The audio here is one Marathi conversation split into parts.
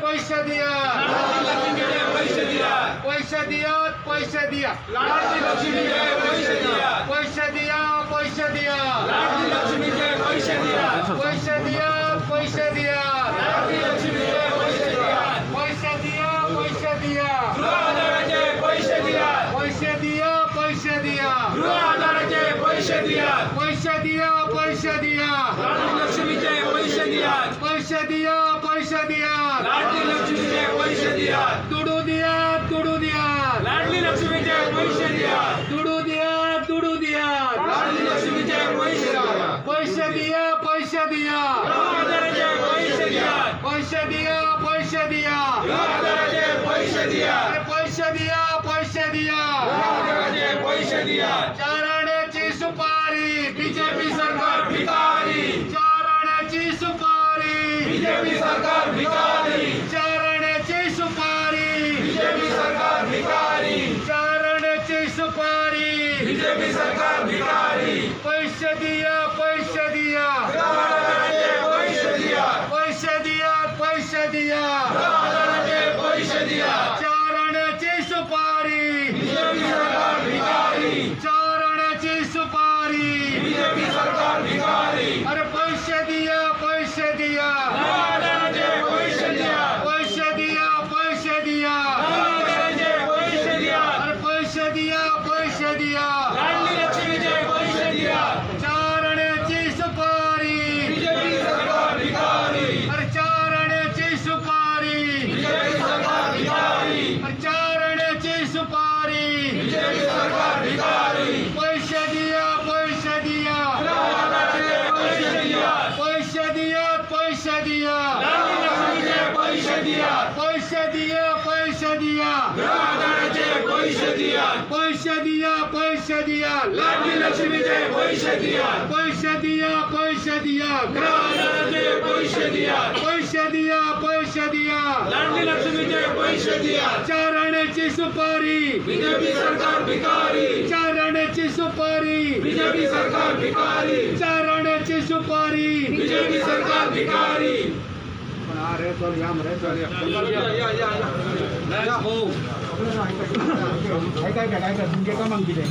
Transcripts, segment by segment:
पैसे दिया पैसे दिया पैसे दिया पैसे दिया लाडली लक्ष्मीचे पैसे दिया पैसे दिया पैसे दिया लाडली लक्ष्मीचे पैसे दिया पैसे दिया पैसे दिया लाडली लक्ष्मीचे पैसे दिया पैसे दिया पैसे दिया गृह आधाराचे पैसे दिया पैसे दिया पैसे दिया गृह आधाराचे पैसे दिया पैसे दिया पैसे दिया लाडली लक्ष्मीचे पैसे दिया पैसे दिया पैसे दिया लाडली लक्ष्मीचे पैसे दिया तुडू दिया तुडू दिया लाडली लक्ष्मीचे पैसे दिया तुडू दिया तुडू दिया लाडली लक्ष्मीचे पैसे दिया पैसे दिया पैसे दिया गृह आधाराचे पैसे दिया पैसे दिया पैसे दिया गृह आधाराचे पैसे दिया पैसे दिया पैसे दिया गृह आधाराचे पैसे दिया चार आण्याची सुपारी बीजेपी सरकार भिकारी चार आण्याची सुपारी बीजेपी सरकार भिकारी चार आण्याची सुपारी बीजेपी सरकार भिकारी चार आण्याची सुपारी बीजेपी सरकार भिकारी पैसे दिया पैसे दिया गृह आधाराचे पैसे दिया पैसे दिया पैसे दिया गृह आधाराचे पैसे दिया चार आण्याची सुपारी बीजेपी सरकार भिकारी चार आण्याची सुपारी बीजेपी सरकार भिकारी अरे पैसे दिया पैसे दिया गृह आधाराचे पैसे दिया पैसे दिया पैसे दिया गृह आधाराचे पैसे दिया अरे पैसे दिया पैसे दिया लाडली लक्ष्मीचे पैसे दिया चार आण्याची सुपारी बीजेपी सरकार भिकारी अरे चार आण्याची सुपारी बीजेपी सरकार भिकारी अरे चार आण्याची सुपारी बीजेपी सरकार भिकारी पैसे दिया पैसे दिया गृह आधाराचे पैसे दिया पैसे दिया पैसे दिया लाडली लक्ष्मीचे पैसे दिया पैसे दिया पैसे दिया गृह आधाराचे पैसे दिया पैसे दिया पैसे दिया लाडली लक्ष्मीचे पैसे दिया पैसे दिया पैसे दिया गृह आधाराचे पैसे दिया पैसे दिया पैसे दिया लाडली लक्ष्मीचे पैसे दिया चार आण्याची सुपारी बीजेपी सरकार भिकारी चार आण्याची सुपारी बीजेपी सरकार भिकारी चार आण्याची सुपारी बीजेपी सरकार भिकारी तुमचे का मग किती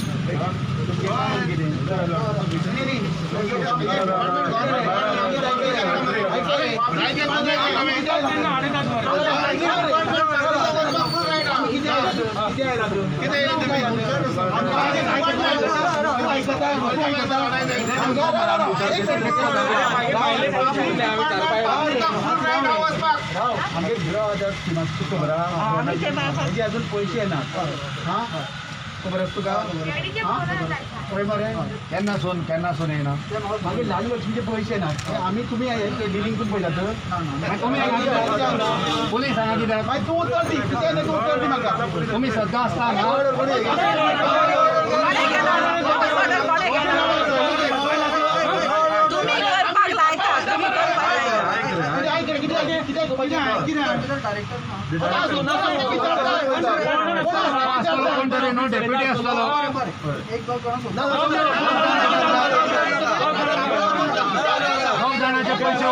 अजून पैसे ना हा खबर असतो का त्यांना सोन येणार मागे लाल लक्ष्मीचे पैसे ना आम्ही तुम्ही लिडिंग पण पहिला तर पोलीस सांगा की तू उत्तर दी तू उत्तर दी नका तुम्ही सध्या असताना डेप्युटी असलेलो जणांचे पैसे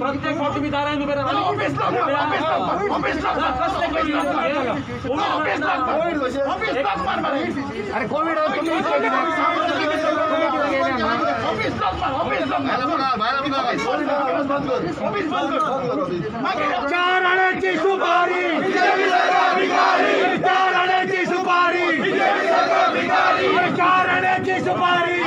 प्रत्येक तुम्ही दाराने उभे राहा अरे कोविड चार आण्याची सुपारी चार आण्याची सुपारी चार आण्याची सुपारी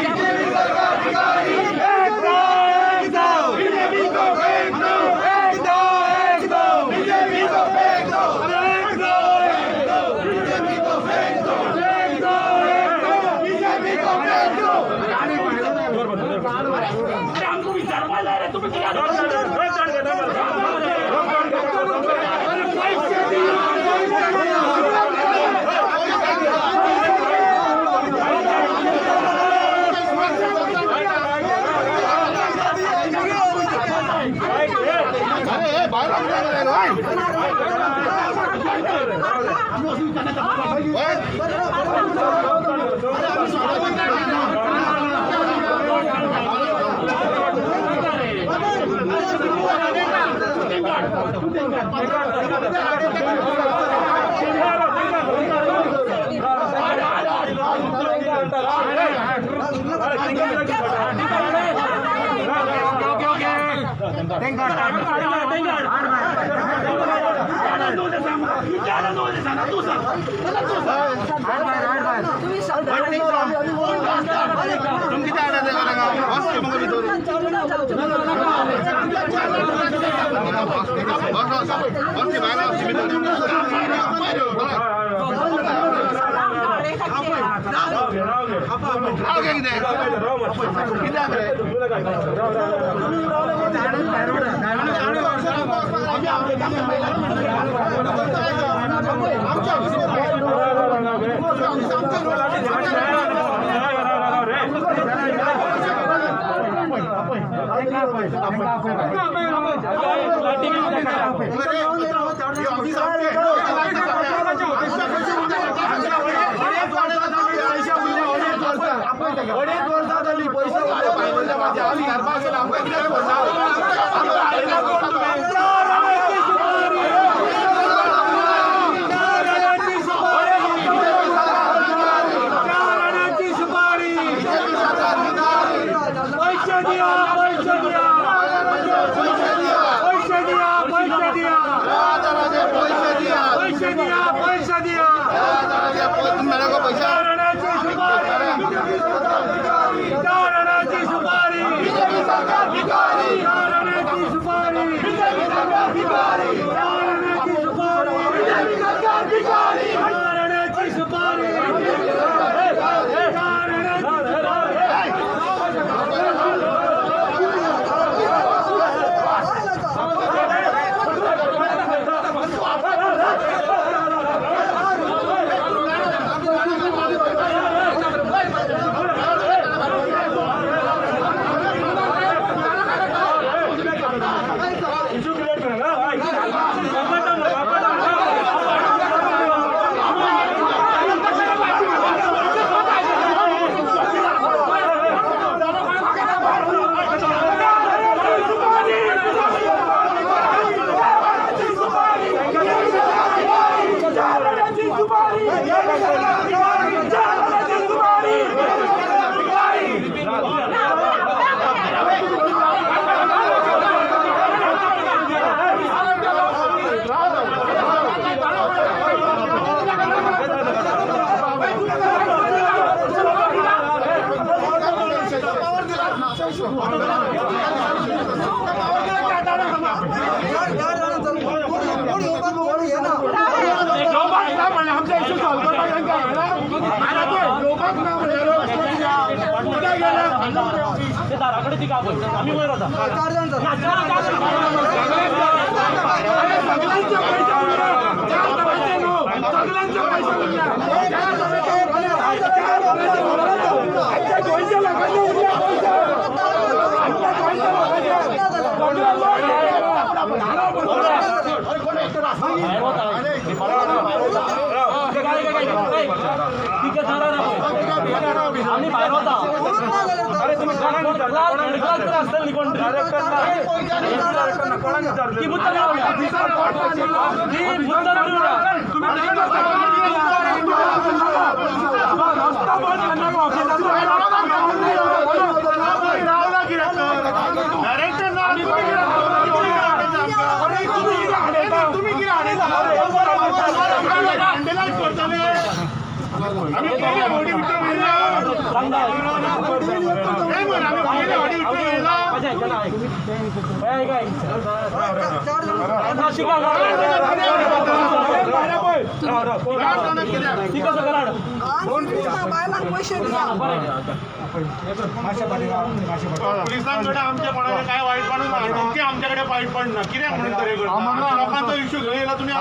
पोलिसांकडे आमच्या कोणाला काय वाईट पडून ते आमच्याकडे वाईट पडणं किती म्हणून तरी लोकांचा इश्यू घ्यायला तुम्ही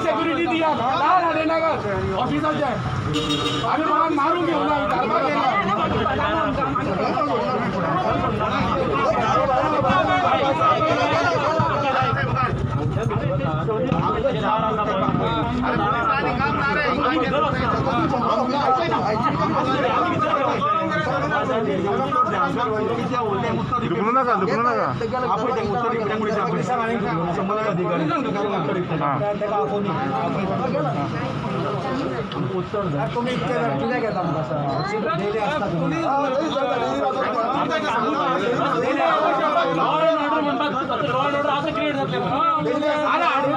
सिक्युरिटी दिया ऑफिसरच्या आम्ही मला मारून घेऊन दुखणं नका दुखणं नका तुम्ही इतके कित्याक येता डेली आसता तुम्ही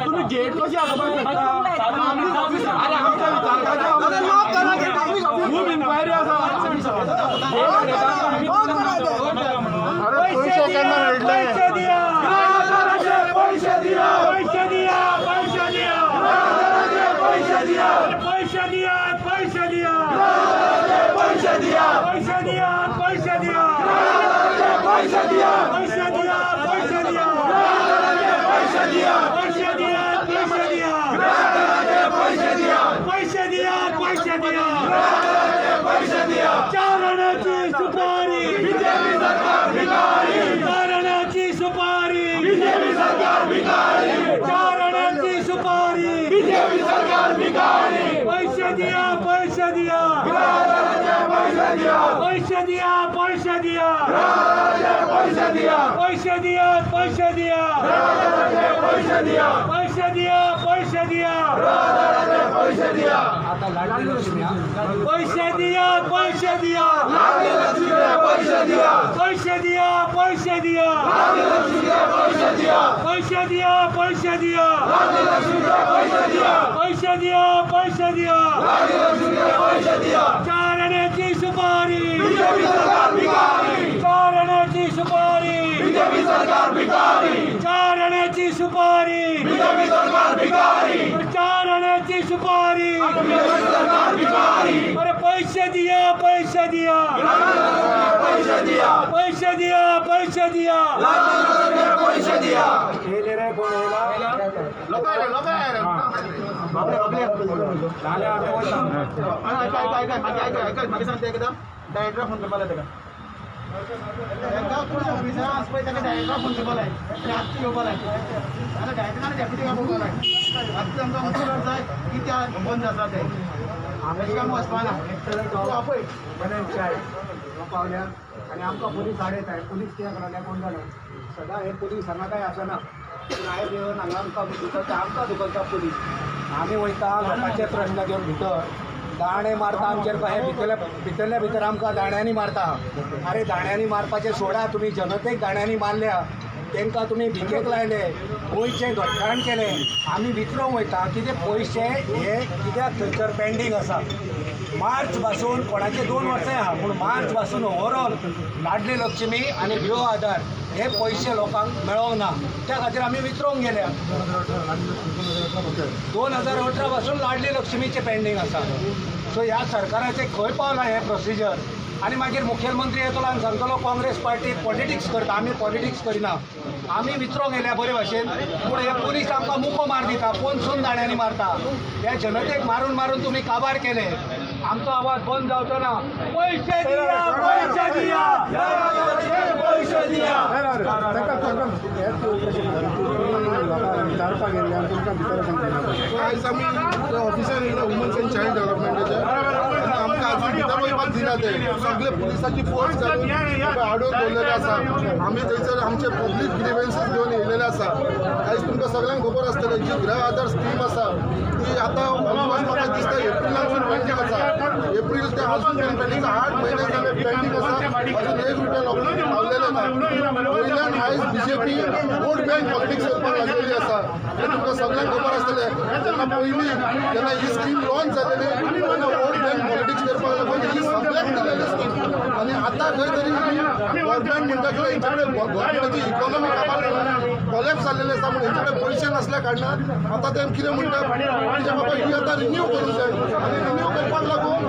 तुम्ही गेट कशी खूप इन्क्वायरी अरे 2 सेकंद भेटले चारणाची सुपारी बीजेपी सरकार भिकारी चारणाची सुपारी बीजेपी सरकार भिकारी चारणाची सुपारी बीजेपी सरकार भिकारी पैसे दिया पैसे दिया पैसे दिया पैसे दिया पैसे दिया पैसे दिया पैसे दिया पैसे दिया पैसे दिया पैसे दिया पैसे दिया पैसे दिया आता लाडकी लक्ष्मी पैसे दिया पैसे दिया पैसे दिया पैसे दिया पैसे दिया पैसे दिया पैसे दिया पैसे दिया पैसे दिया चारण्याची सुपारी चारण्याची सुपारी चारण्याची सुपारी चारण्याची सुपारी अरे पैसे दिया पैसे दिया पैसे दिया पैसे दिया पैसे दिया पैसे दिया डायरेक्टर फोन करपाक लायता कोण ऑफिसर आसपय ताका डायरेक्टर फोन करपाक लाय रातची येवपाक लाय आनी डायरेक्टरान डेप्युटी येवपाक लाय रातची आमकां उतर जाय कित्याक बंद आसा ते आमी आमी वचपा ना आपय चाय पावल्या आनी आमकां पुलीस आडयताय पुलीस कित्याक लागल्या कोण जाणा सदां हे पुलीस हांगा काय आसना पूण आयज येवन हांगा आमकां दुखता आमकां दुखता पुलीस आमी वयता लोकांचे प्रश्न घेवन भितर दाणे मारता आमचेर हे भितरल्या भितर आमकां दाण्यांनी मारता अरे दाण्यांनी मारपाचें सोडा तुमी जनतेक दाण्यांनी मारल्या तांकां तुमी भिकेक लायले गोंयचें घटकाण केलें आमी विचारूंक वयता की ते पयशे हे कित्याक थंयसर पेंडींग आसा मार्च पासून कोणाचे 2 वर्सां आहा पूण मार्च पासून ओवरऑल लाडली लक्ष्मी आनी गृह आधार हे पयशे लोकांक मेळोंक ना त्या खातीर आमी विचारूंक गेल्या 2018 पासून लाडली लक्ष्मीचे पेंडींग आसा सो ह्या सरकाराचें खंय पावलां हें प्रोसिजर आनी मागीर मुखेलमंत्री येतलो आनी सांगतलो काँग्रेस पार्टी पॉलिटिक्स करता आमी पॉलिटिक्स करिना आमी विचारूंक गेल्या बरे भाशेन पूण हे पुलीस आमकां मुको मार दिता पोनसून दाण्यांनी मारता ह्या जनतेक मारून मारून तुमी काबार केले आमचो आवाज बंद जावचो ना पैसे दिया पैसे दिया पैसे दिया आयज आमी ऑफिसार येयला वुमन्स एंड चायल्ड डेव्हलपमेंटाचे आमकां आजून भितर वचपाक दिना ते सगळे पुलिसाची फोर्स घालून आडोवन दवरलेले आसा आमी थंयसर आमचे पब्लीक ग्रिव्हन्सीस घेवन येयलेले आसा आयज तुमकां सगळ्यांक खबर आसतलें जी गृह आधार स्कीम आसा ती आतां ऑलमोस्ट म्हाका दिसता एप्रिलासून पेंडींग आसा एप्रील ते आजून पेंडींग 8 म्हयने जाले पेंडींग आसा अजून 1 रुपया लोकांक पावलेले ना वयल्यान आयज बीजेपी वोट बँक पॉलिटिक्स करपाक लागलेली आसा हें तुमकां सगळ्यांक खबर आसतलें जेन्ना पयलीं जेन्ना ही स्कीम लॉन्च जालेली तेन्ना वोट बँक पॉलिटिक्स करपाक लागून ही सगळ्यांक दिलेली स्कीम आनी आतां खंय तरी गव्हर्मेंट म्हणटा की हेंचे कडेन गव्हर्मेंटाची इकॉनॉमी काबार कॉलेप्स जाल्लेले आसा पूण हेंचे कडेन पयशे नासल्या कारणान आतां ते कितें म्हणटा की बाबा ही आतां रिन्यू करूंक जाय आनी रिन्यू करपाक लागून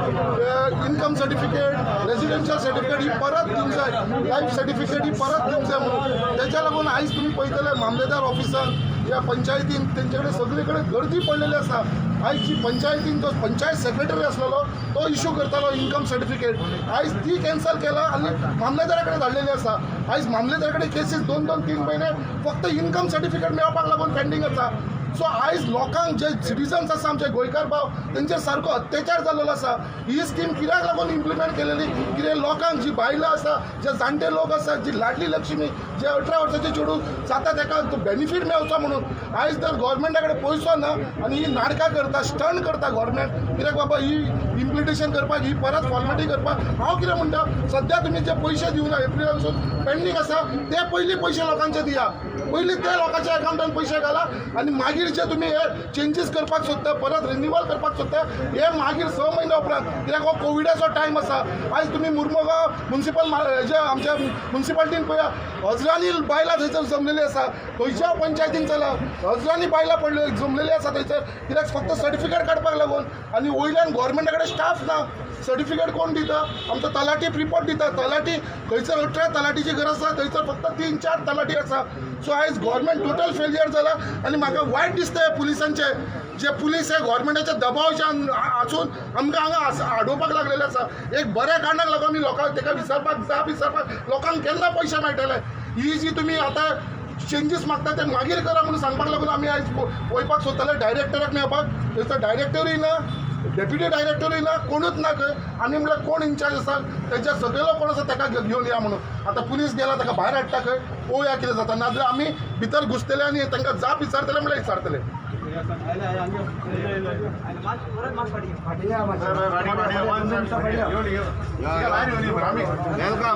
इनकम सर्टिफिकेट रेजिडेन्शियल सर्टिफिकेट ही परत दिवंक जाय लायफ सर्टिफिकेट ही परत दिवंक जाय म्हणून तेच्या लागून आयज तुमी पळयतले मामलेदार ऑफिसान ह्या पंचायतीन तेंच्याकडे सगळीकडे गर्दी पडलेली आसा. आयज जी पंचायतीन तो पंचायत सेक्रेटरी आसलेलो तो इश्यू करतालो इन्कम सर्टिफिकेट, आयज ती कॅन्सल केला आनी मामलेदारा कडेन धाडलेली आसा. आयज मामलेदारा कडेन केसीस 2-3 महिने फक्त इन्कम सर्टिफिकेट मेळपाक लागून पेंडींग आसा. सो आयज लोकांक जे सिटिजन्स आसा आमचे गोंयकार भाव तेंचेर सारको अत्याचार जाल्लो आसा. ही स्कीम कित्याक लागून इम्प्लिमेंट केलेली, कितें लोकांक जी बायलां आसा, जे जाणटे लोक आसा, जी लाडली लक्ष्मी, जे 18 वर्साचे चेडूं जाता ताका तो बेनिफीट मेळचो म्हणून आयज तर गोवोरमेंटा कडेन पयसो ना आनी ही नाटकां करता, स्टंट करता गोवोरमेंट. कित्याक बाबा ही इम्प्लिमेंटेशन करपाक, ही परत फॉर्मेलिटी करपाक हांव कितें म्हणटा, सद्या तुमी जे पयशे दिवना एप्रिलानसून पेंडींग आसा ते पयलीं पयशे लोकांचे दिया, पयलीं ते लोकांच्या अकावंटान पयशे घाला आनी मागीर जे तुमी हे चेंजीस करपाक सोदता, परत रिन्यूवल करपाक सोदता, हे मागीर 6 म्हयने उपरांत. कित्याक हो कोविडाचो टायम आसा. आयज तुमी मुर्मुगांव म्युनिसिपल जे आमच्या म्युनिसिपालिटीन पळया, हजारांनी बायलां थंयसर जमलेली आसा. खंयच्या पंचायतीन चला हजारांनी बायलां पडले जमलेली आसा थंयसर. कित्याक फक्त सर्टिफिकेट काडपाक लागून आनी वयल्यान गोवोरमेंटा कडेन स्टाफ ना. सर्टिफिकेट कोण दिता? आमचो तलाटी रिपोर्ट दिता. तलाटी खंयसर 18 तलाटीची गरज आसा, थंयसर फक्त 3-4 तलाटी आसा. सो आयज गोवोरमेंट टोटल फेलियर जाला आनी म्हाका वायट दिसता पुलिसांचे, जे पुलीस हे गोवोरमेंटाच्या दबावाच्यान आसून आमकां हांगा आडोवपाक लागलेले आसा. एक बऱ्या कारणाक लागून आमी लोकांक ताका विचारपाक लोकांक केन्ना पयशे मेळटले. ही जी तुमी आतां चेंजीस मागता ते मागीर करा म्हणून सांगपाक लागून आमी आयज वयपाक सोदताले डायरेक्टराक मेळपाक. थंयसर डायरेक्टरूय ना, डेप्युटी डायरेक्टरूय ना, कोणूच ना खंय. आनी म्हळ्यार कोण इन्चार्ज आसा तेंच्या सगळो कोण आसा ताका घेवन या म्हणून. आतां पुलीस गेला ताका भायर हाडटा खंय, पळोवया कितें जाता. नाजाल्यार आमी भितर घुसतले आनी तांकां जाप विचारतले म्हळ्यार विचारतले.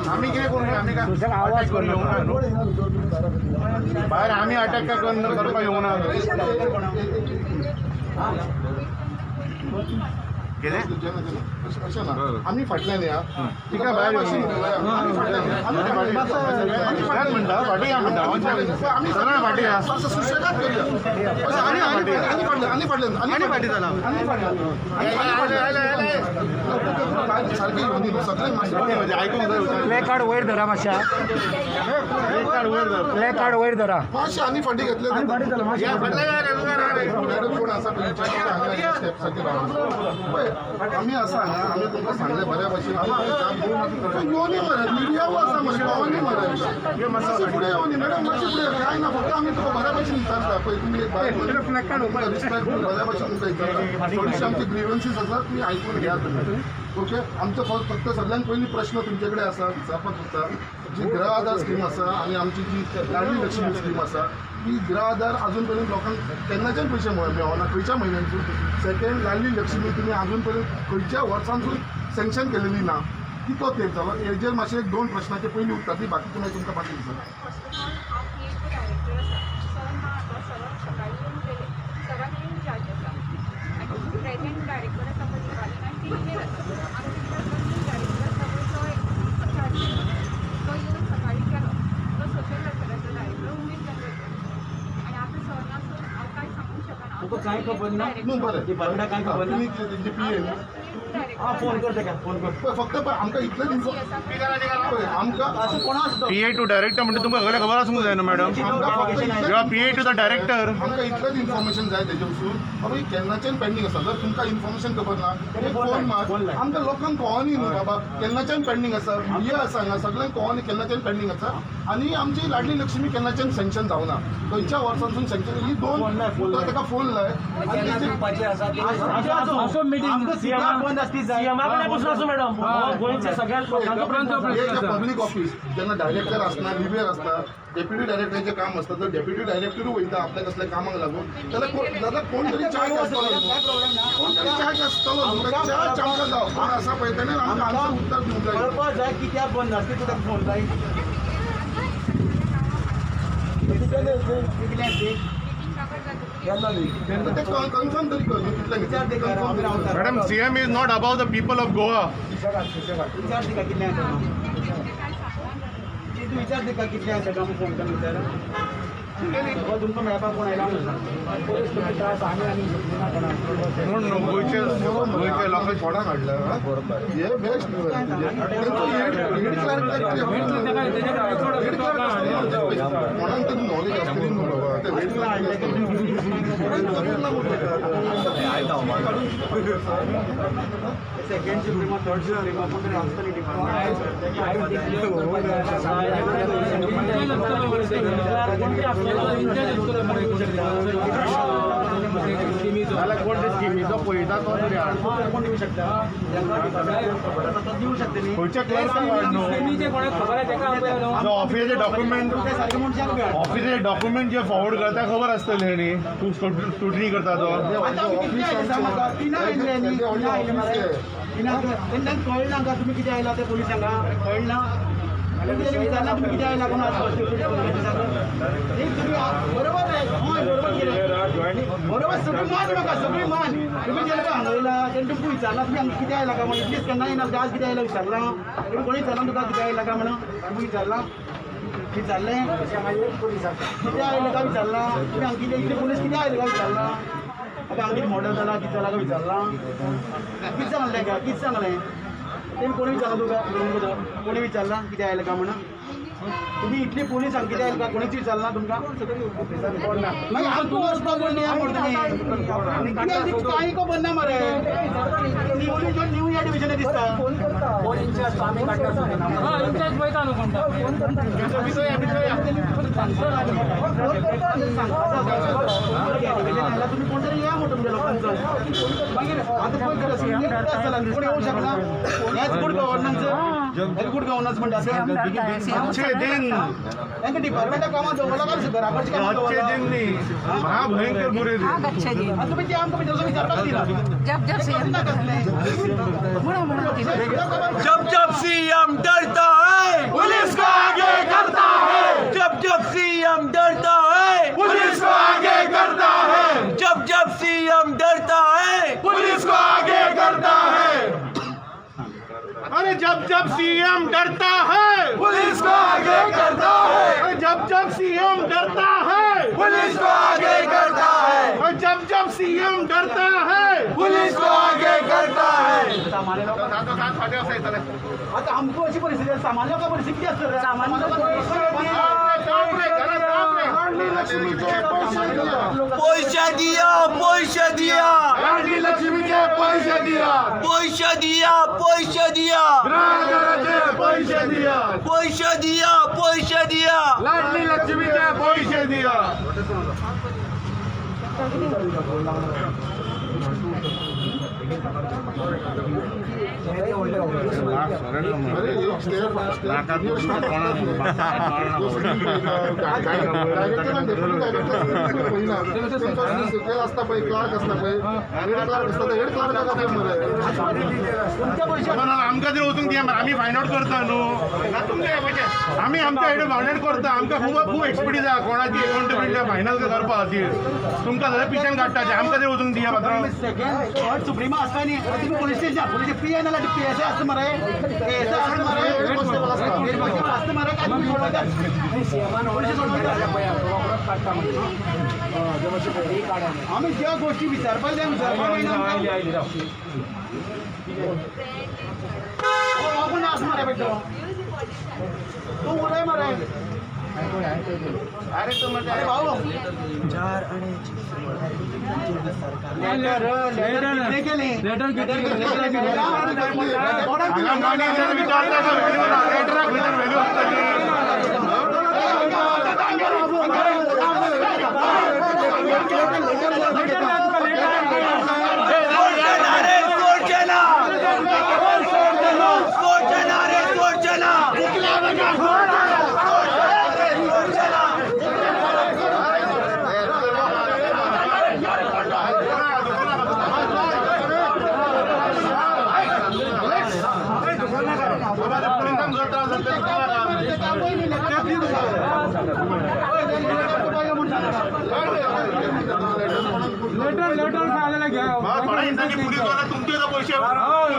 आम्ही कितें करूं, आमी भायर आमी अटॅक करपाक येवं ना. अशें ना, आमी फाटल्यान या तिका भायर सुशेगाद प्ले कार्ड वयर धरा मातशा, प्ले कार्ड वयर धरा मातशें आनी फाटी घेतले कोण आसा आमी आसा हांगा. आमी तुमकां सांगलें बऱ्या भशेन येवनी मरे मिडियावू आसा मातशें पावनी मरे मातशें फुडें येवनी मॅडम, मातशें फुडें काय ना. फक्त आमी तुका बऱ्या भशेन विचारता पळय. तुमी एक रिस्पेक्ट बऱ्या भशेन तुमकां विचारता. थोडीशी आमची ग्रिवन्सीस आसा तुमी आयकून घ्या तुमी. ओके, आमचो फक्त सगळ्यांत पयलीं प्रश्न तुमचे कडेन आसा विचारपाक सोदता. जी गृह आधार स्कीम आसा आनी आमची जी लाडली लक्ष्मी स्कीम आसा, ही गृह आधार अजून पर्यंत लोकांक केन्नाच्यान पयशे मेळना, खंयच्या म्हयन्यांसून. सेकेंड लाडली लक्ष्मी तुमी अजून पर्यंत खंयच्या वर्सांसून सँक्शन केलेली ना. कितलो तेंप जालो? हेजेर मातशें 1-2 प्रश्नाचे पयलीं उत्तर दी, बाकी तुमी तुमकां बाकी दिसता. काय खबर ना न्हू बरें डिपार्टमेंटाक काय खबर ना. तुमी तेंची PA हां फोन कर तेका, फोन कर. फक्त आमकां इतलें आमकां PA टू डायरेक्टर म्हणजे तुमकां सगळें खबर आसूंक जाय न्हू मॅडम. जेव्हा PA टू द डायरेक्टर आमकां इतलेंच इन्फॉर्मेशन जाय तेजे पसून. बाबा ही केन्नाच्यान पेंडींग आसा. जर तुमकां इन्फॉर्मेशन खबर ना एक फोन मार. आमकां लोकांक कळोनी न्हू बाबा केन्नाच्यान पेंडींग आसा. मिडिया आसा हांगा सगळ्यांक कळोनी केन्नाच्यान पेंडींग आसा. आनी आमची लाडली लक्ष्मी केन्नाच्यान सँक्शन जावना. खंयच्या वर्सांसून सँक्शन ही 2 ताका फोन लाय आनी असो मिटींग बंद आसती जाय मॅडम. गोंयच्या सगळ्या लोकांक पब्लीक ऑफिस जेन्ना डायरेक्टर आसना, लिव्हर आसता, डेप्युटी डायरेक्टराचें काम आसता, तर डेप्युटी डायरेक्टरूय वयता आपल्या कसल्या कामाक लागून, जाल्यार कोण तरी चार्ज आसतलो. कोण तरी चार्ज आसतलो. चार्ज आमकां जाव कोण आसा पळय तेणें आमकां आन्सर उत्तर दिवंक जाय. कळपाक जाय कित्याक बंद आसती तुका फोन जाय. कन्फर्म तरी कर कितले. Madam CM is not about the people of Goa. विचार तिका कितल्या विचार तिका कितल्या फोन करून विचार. तुमकां मेळपाक कोण आयला म्हणून गोयचे लोकांनी कोणाक हाडला हे बेस्ट कोणाक तरी नॉलेज आसतली न्हू बाबा ते हेड सेकंड सुप्रीमा थर्ड सुप्रीमा पण आसतली जाल्यार कोण ते स्किमीचो पळयता तो तरी हाड कोण दिवं शकता दिवं शकता न्ही खंयच्या क्लर्काक हाड न्हू ऑफिसाचे डॉक्युमेंट सारके मनशाक मेळ ऑफिसाचे डॉक्युमेंट जे फॉरवर्ड करता खबर आसतले न्ही तूं स्क्रुटनी करता तो कळना का तुम्ही किती आयला ते पोलिसांना कळना विचारना तुम्ही किती आयला कोण बरोबर आहे बरोबर केलं बरोबर सगळी मान म्हाका सगळी मान तुम्ही गेले का हांगयला तेणी तुमकां विचारला तुम्ही हांगा किती आयला का म्हणून प्लीज केन्ना येना आज किती आयला विचारला तुम्ही कोणी विचारला तुका किती आयला का म्हणून तुम्ही विचारला विचारले किती आयला का विचारला तुम्ही हांगा किती इतले पोलीस किती आयले का विचारला आता हांगा किती मॉडल जाला किती जाला का विचारला किती सांगलें का किती सांगलें तेणी कोणी विचारला तुका कोणी विचारला किती आयला का म्हणून तुम्ही इतले पोलीस हांगा किती आयला का कोणीच विचारला तुमकां मागीर आमकां वचपाक कोण नाही म्हणटा तुमी कांय खबर ना मरे न्यू या डिव्हिजन दिसता तुम्ही कोण तरी या म्हणतो तुमच्या लोकांचं मागीर आतां पळय कोण येवं शकना हेच गुड गव्हर्नन्स हेच गुड गव्हर्नन्स म्हणटा आजचे दिन तांकां डिपार्टमेंटा कामां दवरला काय घरा कडची कामां आजचे दवरला दिन न्ही महाभयंकर बुरे दिन आतां तुमी आमकां तसो विचारपाक दिला जब जब सीएम डरता है पुलिस को आगे करता है जब जब सीएम डरता है पुलिस को आगे करता है जब जब सीएम डरता है पुलिस को आगे करता है अरे जब जब सीएम डरता है पुलिस को आगे करता है अरे जब जब सीएम डरता है पुलिस को आगे करता है अरे जब जब सीएम डरता है पुलिस को आगे करता है सामान्य लोक आता आमकां अशी परिस्थिती आसा सामान्य लोकां परिस्थिती किती आसता सामान्य पैसे दिया पैसे दिया लाडली लक्ष्मीचे पैसे दिया पैसे दिया पैसे दिया ग्राहकाचे पैसे दिया पैसे दिया पैसे दिया लाडली लक्ष्मीचे पैसे दिया असता पळय क्लार्क असता पळय हेड क्लार्क असता हेड क्लार्क आमकां तरी वचूंक दिया आमी फायंड आउट करता न्हू आमी आमच्या हेड फायंड आउट करता आमकां खूब एक्सपिरियन्स आहा कोणाची अकाउंटेबिलिटी फायनल करपा खातीर तुमकां जाल्यार पिशेन काडटाचे आमकां तरी वचूंक दिया पात्रांव सेकंड थर्ड सुप्रिमा आसता न्ही तुम्ही police station police P N L PSI आसता मरे PSI आसता मरे आसता मरे काय तुम्ही सोडवतात पोलीस सोडवतात आम्ही ज्या गोष्टी विचारपाक जाय विचारपाक आपण आस मरे बेटो तू उलय मरे अरे तू म्हणते अरे भाऊ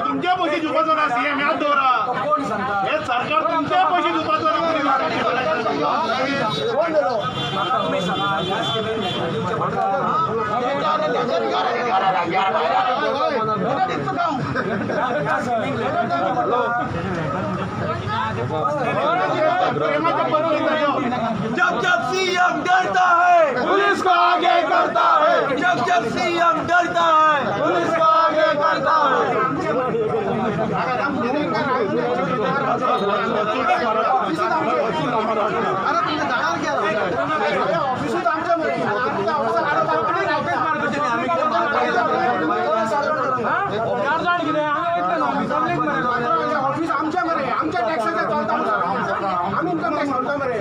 तुमचे पैसे जुपाचो ना सीएम याद दवरा हे सरकार तुमचे पैसे जुपाचो ना जब जब सीएम डरता है पुलिस को आगे करता है, जब जब सीएम डरता है पुलिस को आगे करता है। ऑफिस आमच्यामध्ये आमच्या टॅक्सेच्या चालता आम्ही इन्कम टॅक्स भरतो मरे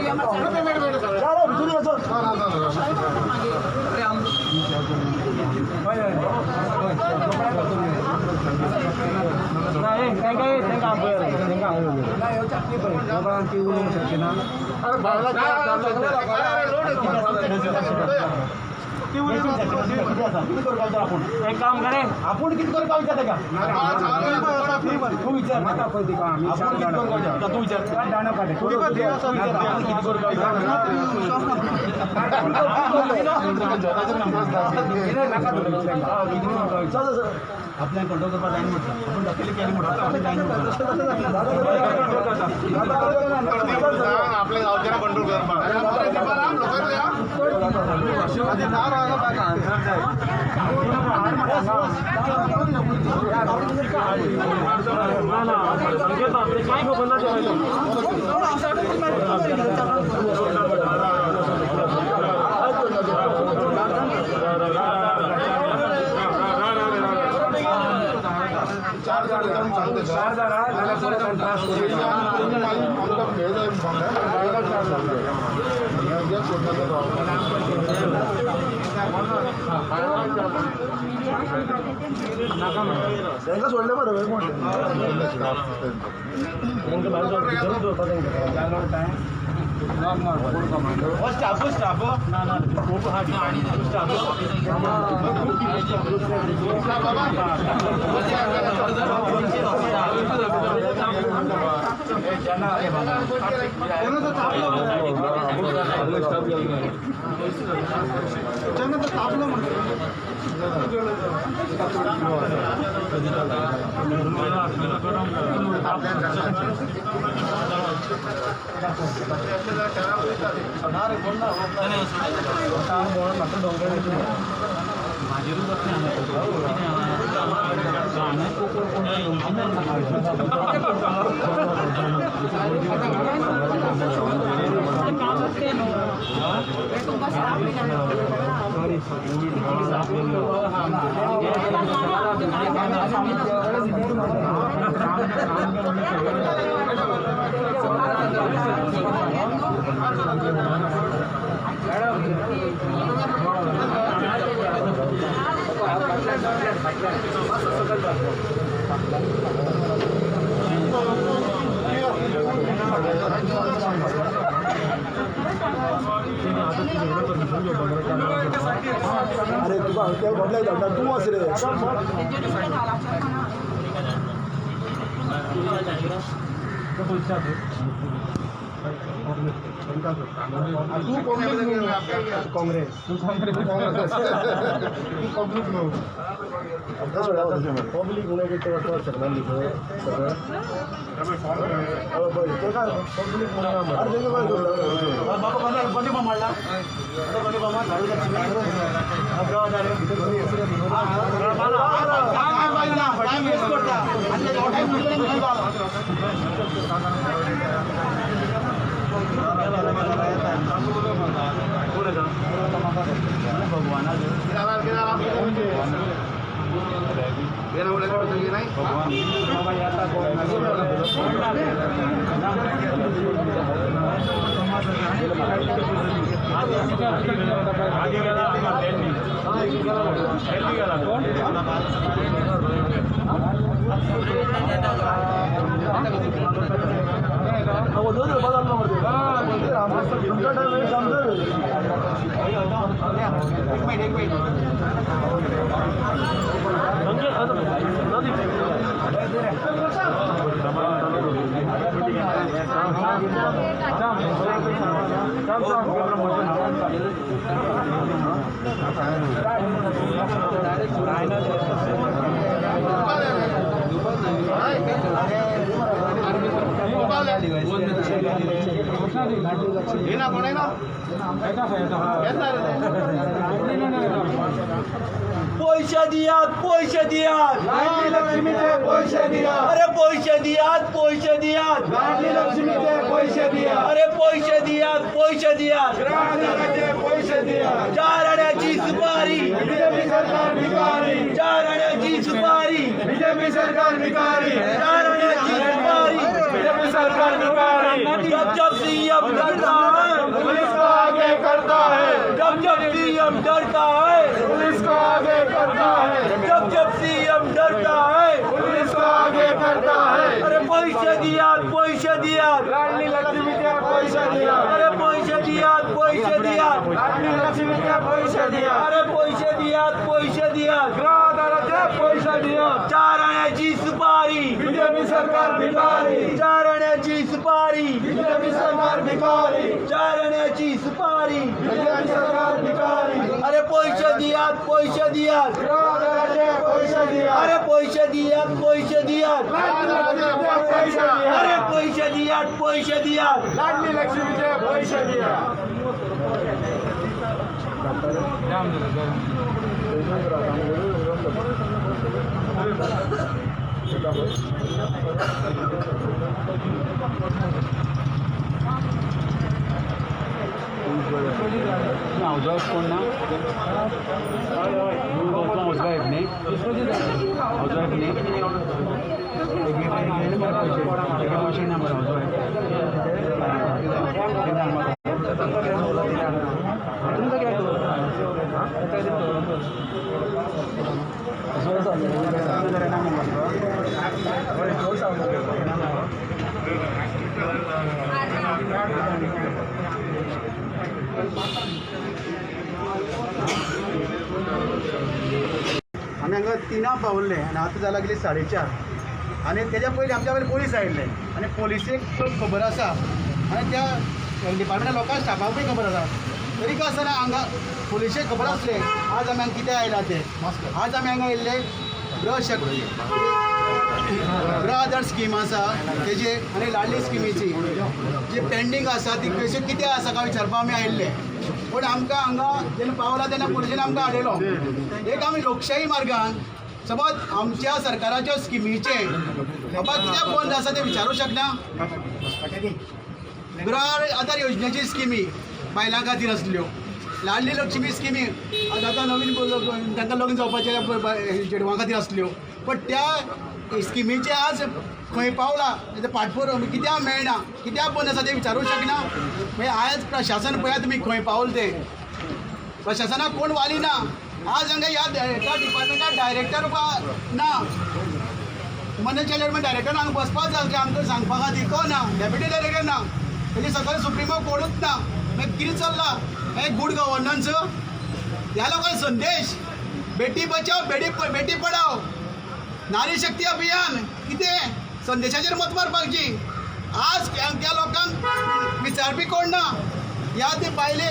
एक काम करें आपण किती करू का विचारते का तू विचार तू विचार आपल्या कंट्रोल करता लाईन म्हटलं आपण डकेली केली म्हटलं आपल्या गावच्या कंट्रोल करपा सोडले बरं अरे तुका बदलाय जाता तू वच रे काँग्रेस पब्लिक उन्हें पैसे दियात पैसे दियात लक्ष्मीचे पैसे दिया अरे पैसे दियात पैसे दियात लक्ष्मीचे पैसे दिया अरे पैसे दियात पैसे दियात पैसे दिया 4 आण्याची सुपारी बीजेपी सरकार भिकारी 4 आण्याची सुपारी बीजेपी सरकार भिकारी 4 आण्याची सुपारी बीजेपी सरकार भिकारी जब सीएम डरता है पुलिस को आगे करता है जब सीएम डरता है पुलिस को आगे करता है जब सीएम डरता है पुलिस को आगे करता है अरे पैसे दियात पैसे दियात लाडली लक्ष्मीचे पैसे दिया अरे पैसे दियात पैसे दियात लाडली लक्ष्मीचे पैसे दिया अरे पैसे दियात पैसे दियात ग्राहकाचे पैसे दिया 4 आण्याची सुपारी बीजेपी सरकार भिकारी 4 आण्याची सुपारी बीजेपी सरकार भिकारी 4 आण्याची सुपारी बीजेपी सरकार भिकारी अरे पैसे दियात पैसे दियात ग्राहकाचे पैसे दिया अरे पैसे दियात पैसे दियात पैसे दिया अरे पैसे दियात पैसे दियात लाडली लक्ष्मीचे पैसे दिया हाऊसवाईफ कोण ना हाऊसवाईफ नाही हाऊसवाईफ नाही पैसे ना मला आम्ही हांगा 3 पावल्ले आनी आतां जालां गेली 4:30 आनी तेज्या पयलीं आमच्या कडेन पोलीस आयिल्ले आनी पोलिसेक तो खबर आसा आनी त्या डिपार्टमेंटा लोकांक स्टाफाकूय खबर आसा तरी काय आसतना हांगा पोलिसेक खबर आसले आज आमी हांगा कितें आयला ते आज आमी हांगा येयल्ले गृह आधार स्कीम आसा तेजी आनी लाडली स्किमीची जी पेंडींग आसा ती कशी कितें आसा काय विचारपाक आमी आयिल्ले पूण आमकां हांगा जेन्ना पावला तेन्ना पुलिशेन आमकां हाडयलो एक आमी लोकशाही मार्गान समज आमच्या सरकाराच्या स्किमीचे बाबा कित्याक बंद आसा ते विचारूं शकना गृह आधार योजनेची स्किमी बायलां खातीर आसल्यो लाडली लक्ष्मी स्किमी आतां नवीन तांकां लग्न जावपाच्या चेडवां खातीर आसल्यो पण त्या स्किमीचे आज खंय पावला तेजे फाटफूर कित्याक मेळना कित्याक बंद आसा ते विचारूं शकना मागीर आयज प्रशासन पळया तुमी खंय पावल ते प्रशासनाक कोण वाली ना आज हांगा ह्या डिपार्टमेंटाक डायरेक्टर ना मनीस डेव्हलपमेंट डायरेक्टर हांगा बसपाक जाय आसलें आमकां सांगपा खातीर कोण ना डेप्युटी डायरेक्टर ना तेजी सकयल सुप्रिमो कोणूच ना मागीर कितें चल्लां मागीर गूड गव्हर्नन्स ह्या लोकांक संदेश बेटी बचाव बेटी पढाव नारी शक्ती अभियान कितें संदेशाचेर मत मारपाची आज त्या लोकांक विचारपी कोण ना ह्या ते बायले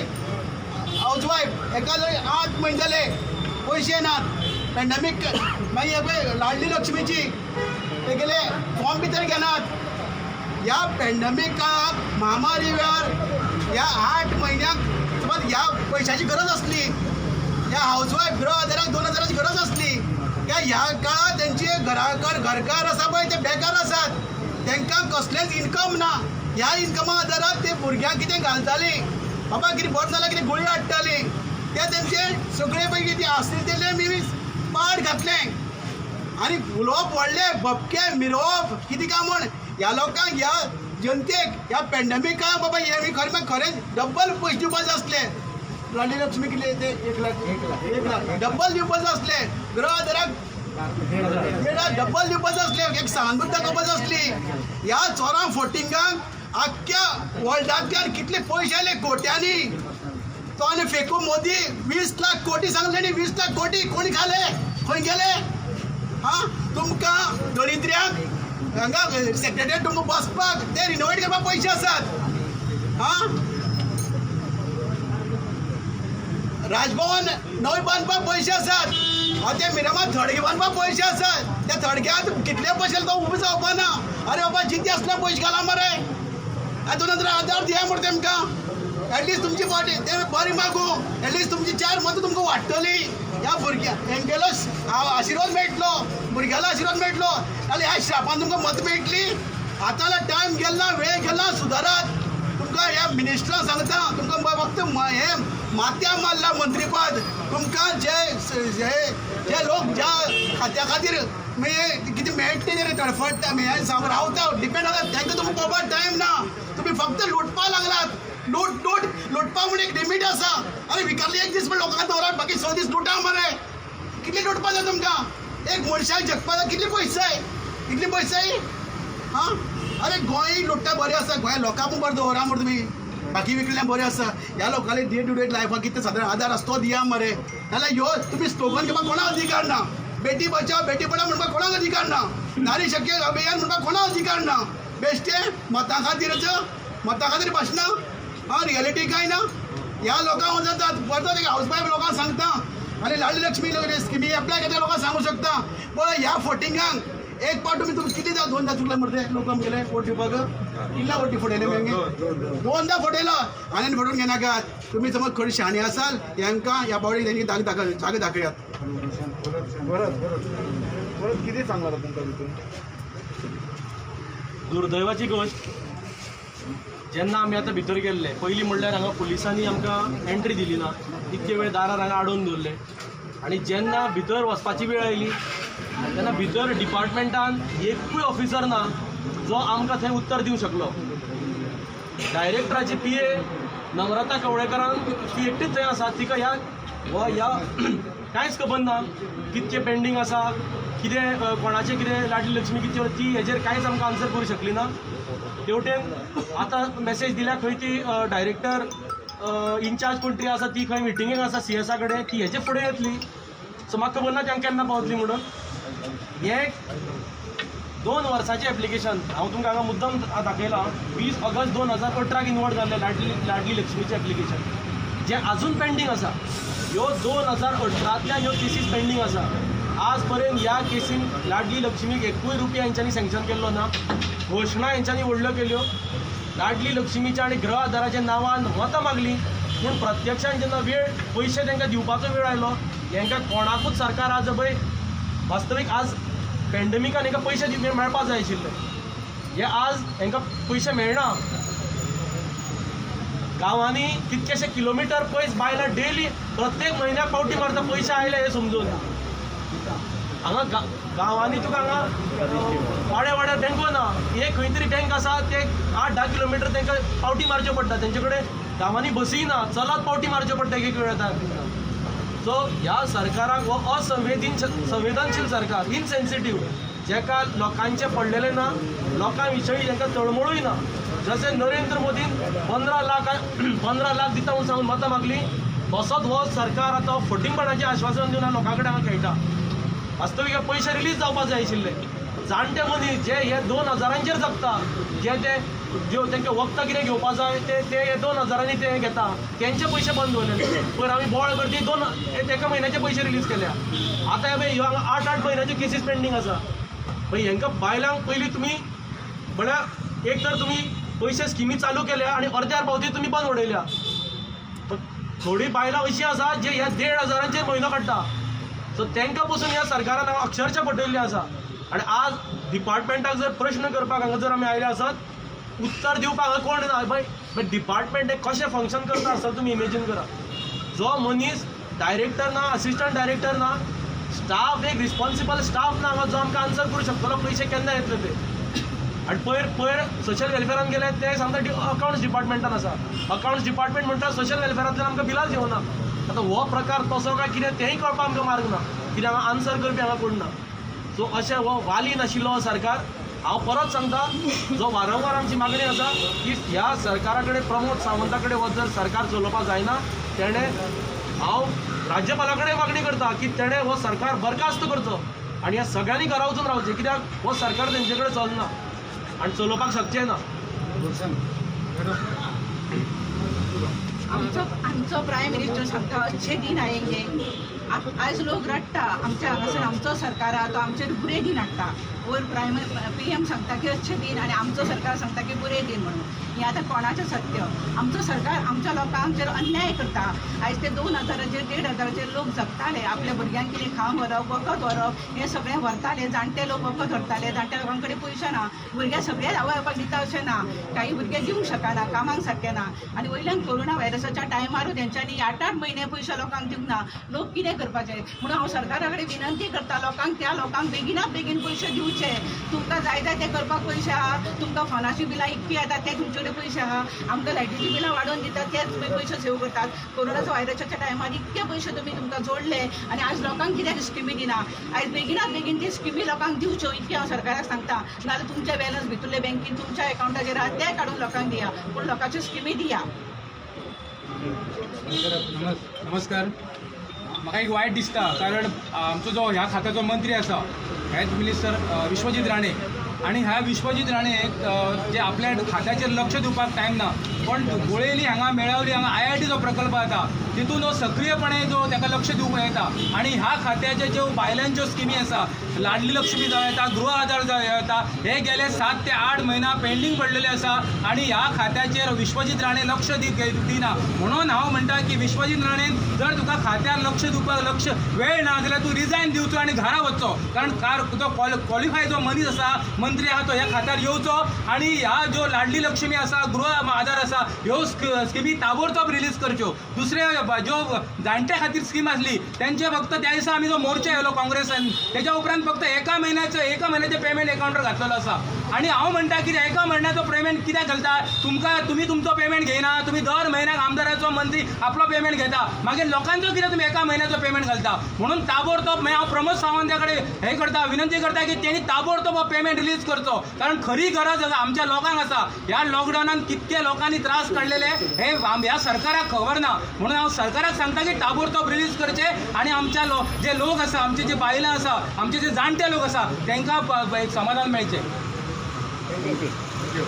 हाऊसवाईफ एका 8 म्हयने जाले पयशे नात पॅन्डेमीक मागीर पळय लाडली लक्ष्मीची ते गेले फॉर्म भितर घेनात ह्या पॅन्डेमीक काळाक महामारी वेळार ह्या 8 म्हयन्याक समज ह्या पयशाची गरज आसली ह्या हाऊसवाईफ गृह आधाराक 2000ची गरज आसली ह्या काळात त्यांचे घरकार आसा पळय ते बेकार आसात तांकां कसलेंच इन्कम ना ह्या इन्कमा आदारात ते भुरग्यांक कितें घालताली बाबा कितें बरें जाल्यार कितें गुळी हाडटाली ते तेंचे सगळे पळय कितें आसले तेले मी पाड घातलें आनी उलोवप व्हडले भपके मिरोवप कितें काय म्हण ह्या लोकांक ह्या जनतेक ह्या पॅन्डेमिकाक बाबा हे खरें डब्बल पयशे दिवपाचे आसले लाडली लक्ष्मी कितले ते 1 लाख डब्बल दिवपाचे आसले गृह आधाराक डब्बल दिवपाचे आसले एक सहानुभूती दाखोवपाची आसली ह्या चोरां फोटिंगांक आख्ख्या वर्ल्डांतल्यान कितले पयशे आयले कोट्यांनी तो आनी फेकू मोदी 20 लाख कोटी सांगले न्ही 20 लाख कोटी कोणी खाले खंय गेले हां तुमकां दरिद्र्यांक हांगा सेक्रेटरीएट तुमकां बसपाक ते रिनोवेट करपाक पयशे आसात हां राजभवन नवी बांदपाक पयशे आसात ते मिरामार थडगे बांदपाक पयशे आसात त्या थडग्यात कितले पयशे तो उबो जावपा ना अरे बाबा जिती आसतना पयशे घाला मरे 2010 दिया मरे तेमकां एटलीस्ट तुमची पार्टी ते बरी मागू एटलीस्ट तुमची 4 मतां तुमकां वाडटली ह्या भुरग्यांक हेंगेलो आशिर्वाद मेळटलो भुरग्यालो आशिर्वाद मेळटलो जाल्यार ह्या श्रापान तुमकां मत मेळटली आतां टायम गेला वेळ गेला सुदारात तुमकां ह्या मिनिस्टरांक सांगता तुमकां फक्त हे माथ्या मारला मंत्रीपद तुमकां जे लोक ज्या खात्या खातीर कितें मेळटलें रे तडफडटा रावता डिपेंड आसा तांकां तुमकां पळोवपाक टायम ना तुमी फक्त लुटपा लागलात लुटपा म्हणून एक लिमीट आसा अरे विकारली एक दीस लोकांक दवरात बाकी 6 दीस लुटा मरे कितली लुटपा जाय तुमकां एक मनशाक जगपा जाय कितले पयशे हां अरे गोंय लुट्टा बरें आसा गोंया लोकांक बरें दवरा मरे तुमी बाकी विकल्यान बरें आसा ह्या लोकांनी डे टू डे लायफाक कितें सादारण आदार आसा तो दिया मरे नाल्यार ह्यो तुमी स्लोगन घेवपाक कोणाक अधिकार ना बेटी बचाव बेटी पढाव म्हणपाक कोणाक अधिकार ना नारी शक्ती अभियान म्हणपाक कोणाक अधिकार ना बेश्टे मतां खातीर भाशणां रियलिटी काय ना ह्या लोकांक जातात परतो एक हाऊसवायफ लोकांक सांगता आनी लाडली लक्ष्मी स्किमी एप्लाय करता लोकांक सांगू शकता पळय ह्या फोटिंगांक एक पावट तुमी कितें 2दा चुकले मरे लोकांक गेले वोट दिवपाक कितल्या वोटी फोडयले मेंगे 2दा फोडयलो आनी फोडून घेनाकात तुमी समज खरी शाणी आसाल हांकां ह्या बावडीक तेंची जागा दाखयात परत किती सांगणार तुमकां भितर दुर्दैवाची गोष्ट जेन्ना आमी आतां भितर गेल्ले पयलीं म्हणल्यार हांगा पुलिसांनी आमकां एंट्री दिली ना इतके वेळ दारार हांगा आडोवन दवरले आनी जेन्ना भितर वचपाची वेळ आयली तेन्ना भितर डिपार्टमेंटान एकूय ऑफिसर ना जो आमकां थंय उत्तर दिवंक शकलो डायरेक्टराची PA नम्रता कवळेकरान ती एकटीच थंय आसा तिका ह्या कांयच खबर ना कितके पेंडींग आसा कितें कोणाचें कितें लाडली लक्ष्मी कितें ती हेजेर कांयच आमकां आन्सर करूंक शकली ना तेवटेन आतां मेसेज दिल्या खंय ती डायरेक्टर इनचार्ज कोण तरी आसा ती खंय मिटिंगेक आसा CS कडेन ती हेजे फुडें येतली सो म्हाका खबर ना तांकां केन्ना पावतली म्हणून हें 2 वर्साचें एप्लिकेशन हांव तुमकां हांगा मुद्दम दाखयलां 20 ऑगस्ट 2018 इनवॉल्व जाल्लें लाडली लक्ष्मीचें एप्लिकेशन जें आजून पेंडींग आसा ह्यो 2018तल्या ह्यो केसीस पेंडींग आसा आज पर्यंत ह्या केसीन लाडली लक्ष्मीक एकूय रुपया हेंच्यांनी सँक्शन केल्लो ना घोशणा हेंच्यांनी व्हडल्यो केल्यो लाडली लक्ष्मीच्या आनी गृह आदाराच्या नांवान मतां मागलीं पूण प्रत्यक्षान जेन्ना वेळ पयशे तांकां दिवपाचो वेळ आयलो हांकां कोणाकूच सरकार आज पळय वास्तवीक आज पॅन्डेमिकान हांकां पयशे मेळपाक जाय आशिल्ले हे आज हांकां पयशे मेळना गांवांनी कितकेशे किलोमिटर पयस बायलां डेली प्रत्येक म्हयन्याक पावटी मारता पयशे आयले हे समजून हांगा गांवांनी तुका हांगा वाड्या बँको ना एक खंय तरी बँक आसा ते 8-10 किलोमिटर तांकां पावटी मारच्यो पडटा तेंचे कडेन गांवांनी बसी ना चलत पावटी मारच्यो पडटा एक वेळ येता सो ह्या सरकाराक हो संवेदनशील सरकार इनसेन्सिटीव जेका लोकांचे पडलेले ना लोकां विशयी जेका तळमळूय ना जशें नरेंद्र मोदीन 15 लाख दिता म्हणून सांगून मतां मागली तसोच हो सरकार आतां फटींगपणाचें आश्वासन दिवन लोकां कडेन हांगा खेळटा वास्तवीक पयशे रिलीज जावपाक जाय आशिल्ले जाणटे मनीस जे हे 2000 जगता जे तांकां वखदां कितें घेवपाक जाय ते 2000 ते घेता तेंचे पयशे बंद दवरलेले पण आमी बोळ करती एका म्हयन्याचे पयशे रिलीज केल्या आतां ह्यो हांगा 8 म्हयन्याच्यो केसीस पेंडींग आसा मागीर हांकां बायलांक पयलीं तुमी म्हळ्यार एक तर तुमी पयशे स्किमी चालू केल्या आनी अर्द्यार पावती तुमी बंद उडयल्या थोडी बायलां अशीं आसा जे ह्या 1500 म्हयनो काडटा सो तांकां पसून ह्या सरकारान हांगा अक्षरशः पटयल्लें आसा आनी आज डिपार्टमेंटाक जर प्रश्न करपाक हांगा जर आमी आयले आसत उत्तर दिवपाक हांगा कोण ना मागीर डिपार्टमेंट एक कशें फंक्शन करता आसता तुमी इमेजीन करा जो मनीस डायरेक्टर ना असिस्टंट डायरेक्टर ना स्टाफ एक रिस्पॉन्सिबल स्टाफ ना हांगा जो आमकां आन्सर करूं शकतलो पयशे केन्ना येतले ते आनी पयर सोशल वेलफेरान गेले ते सांगता अकाउंट्स डिपार्टमेंटान आसा अकाउंट्स डिपार्टमेंट म्हणटा सोशल वेलफेरांतल्यान आमकां बिलाच घेवना आतां हो प्रकार तसो काय कितें तेंय कळपाक आमकां मार्ग ना कित्याक हांगा आन्सर करपी हांगा कोण ना सो अशें हो वाली नाशिल्लो हो सरकार हांव परत सांगता जो वारंवार आमची मागणी आसा की ह्या सरकारा कडेन प्रमोद सावंता कडेन हो जर सरकार चलोवपाक जायना तेणें हांव राज्यपाला कडेन मागणी करता की तेणें हो सरकार बरखास्त करचो आनी ह्या सगळ्यांनी घरा वचून रावचें कित्याक हो सरकार तेंचे कडेन चलना आनी चलोवपाक शकचें ना आमचो प्रायम मिनिस्टर सांगता अच्छे दिन आयेंगे. आज लोक रडटा आमच्या हांगासर आमचो सरकार आहा तो आमचेर बुरे दिन हाडटा. वयर PM सांगता की अच्छे दिन आनी आमचो सरकार सांगता की बुरे दिन म्हणून. हें आतां कोणाचें सत्य? आमचो सरकार आमच्या लोकांचेर अन्याय करता. आयज ते 2000चेर 1500चेर लोक जगताले. आपल्या भुरग्यांक कितें खावंक व्हरप वखद व्हरप हें सगळें व्हरताले. जाणटे लोक वखद व्हरताले. जाणट्या लोकां कडेन पयशे ना. भुरग्यां सगळें आवयबापाक दिता अशें ना. काही भुरगे दिवंक शकना. कामाक सारके ना. आनी वयल्यान कोरोना व्हायरसाच्या टायमारूच तेंच्यांनी 8-8 म्हयने पयशे लोकांक दिवंक ना. लोक कितें करपाचे म्हणून हांव सरकारा कडेन विनंती करता लोकांक त्या लोकांक बेगिनात बेगीन पयशे दिवचे. तुमकां जाय जाय ते करपाक पयशे आहा. तुमकां फोनाची बिलां इतकी येतात ते तुमचे कडेन पयशे आहा. आमकां लायटीची बिलां वाडोवन दितात तेच तुमी पयशे सेव करतात. कोरोनाच्या व्हायरसाच्या टायमार इतके पयशे तुमकां जोडले आनी आज लोकांक कित्याक स्किमी दिना. आयज बेगिनात बेगीन ती स्किमी लोकांक दिवच्यो इतके हांव सरकाराक सांगता. नाजाल्यार तुमचे बॅलन्स भितरले बँकेन तुमच्या एकाउंटाचेर आहा ते काडून लोकांक दिया. पूण लोकांच्यो स्किमी दिया. नमस्कार. म्हाका एक वायट दिसता कारण आमचो जो ह्या खात्याचो मंत्री आसा हेल्थ मिनिस्टर विश्वजीत राणे आणि ह्या विश्वजीत राणेक जे आपल्या खात्याचेर लक्ष दिवपाक टायम ना पण गोळेली हांगा मेळावली हांगा IIT जो प्रकल्प येता तितून सक्रियपणे जो ताका लक्ष दिवंक येता आणि ह्या खात्याचे ज्यो बायलांच्यो स्किमी आसा लाडली लक्ष्मी जावं येता गृह आधार जावं येता हे गेले 7 ते 8 महिना पेंडिंग पडलेले आसा आणि ह्या खात्याचेर विश्वजीत राणे लक्ष दिना. म्हणून हांव म्हणटा की विश्वजीत राणेन जर तुका खात्यार लक्ष दिवपाक वेळ ना जाल्यार तूं रिजायन दिवचो आणि घरा वचचो. कारण जो क्वॉलिफाय जो मनीस आसा मंत्री आहा तो ह्या खात्यार येवचो आणि ह्या ज्यो लाडली लक्ष्मी आसा गृह आधार आसा ह्यो स्किमी ताबडतोब रिलीज करच्यो. दुसरे ज्यो जाणट्या खातीर स्कीम आसली त्यांचे फक्त त्या दिसा आमी जो मोर्चा येयलो काँग्रेसान त्याच्या उपरांत फक्त एका महिन्याचे पेमेंट अकाउंटार घातलेलो आसा. आणि हांव म्हणटा की एका म्हयन्याचो पेमेंट कित्याक घालता. तुमी तुमचो पेमेंट घेयना. तुम्ही दर म्हयन्याक आमदाराचो मंत्री आपलो पेमेंट घेता मागीर लोकांचो कित्याक तुम्ही एका म्हयन्याचो पेमेंट घालता. म्हणून ताबडतोब हांव प्रमोद सावंता कडेन हे करता विनंती करता की तेणी ताबडतोब पेमेंट रिलीज करचो. कारण खरी गरज आसा आमच्या लोकांक आसा. ह्या लॉकडावनान कितके लोकांनी त्रास काडलेले हे ह्या सरकाराक खबर ना. म्हणून हांव सरकाराक सांगता की ताबडतोब रिलीज करचे आणि आमच्या जे लोक आसा आमचे जे बायलां आसा आमचे जे जाणटे लोक आसा तांकां एक समाधान मेळचें. थँक्यू.